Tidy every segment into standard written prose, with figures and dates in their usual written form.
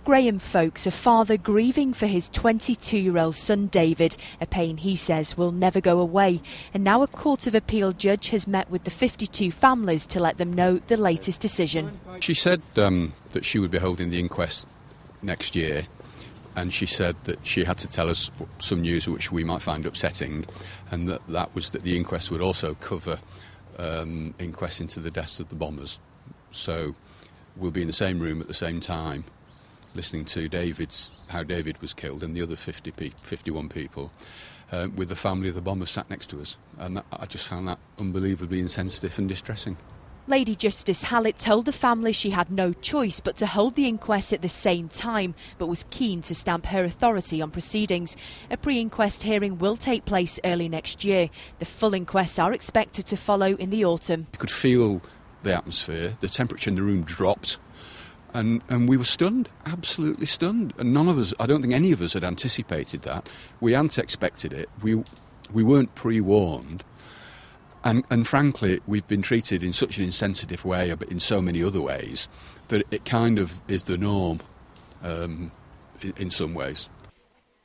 Graham Foulkes, a father grieving for his 22-year-old son David, a pain he says will never go away. And now a Court of Appeal judge has met with the 52 families to let them know the latest decision. She said that she would be holding the inquest next year, and she said that she had to tell us some news which we might find upsetting, and that was that the inquest would also cover inquests into the deaths of the bombers. So we'll be in the same room at the same time, listening to how David was killed and the other 51 people, with the family of the bombers sat next to us. And I just found that unbelievably insensitive and distressing. Lady Justice Hallett told the family she had no choice but to hold the inquest at the same time, but was keen to stamp her authority on proceedings. A pre-inquest hearing will take place early next year. The full inquests are expected to follow in the autumn. You could feel the atmosphere, the temperature in the room dropped. And we were stunned, absolutely stunned. And none of us, I don't think any of us had anticipated that. We hadn't expected it. We weren't pre-warned. And frankly, we've been treated in such an insensitive way, but in so many other ways, that it kind of is the norm in some ways.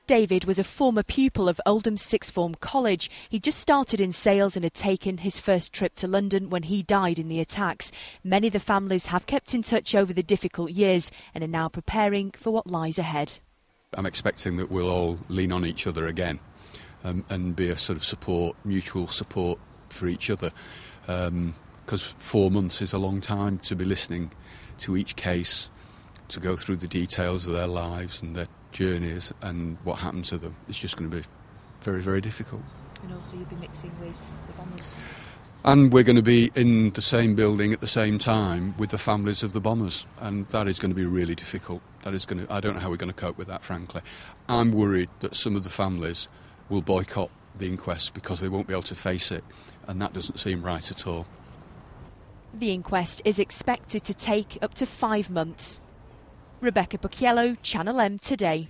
David was a former pupil of Oldham Sixth Form College. He just started in sales and had taken his first trip to London when he died in the attacks. Many of the families have kept in touch over the difficult years and are now preparing for what lies ahead. I'm expecting that we'll all lean on each other again and be a sort of mutual support for each other. Because 4 months is a long time to be listening to each case, to go through the details of their lives and their journeys and what happened to them. It's just going to be very, very difficult. And also you'll be mixing with the bombers. And we're going to be in the same building at the same time with the families of the bombers, and that is going to be really difficult. I don't know how we're going to cope with that, frankly. I'm worried that some of the families will boycott the inquest because they won't be able to face it, and that doesn't seem right at all. The inquest is expected to take up to 5 months. Rebecca Bucchiello, Channel M Today.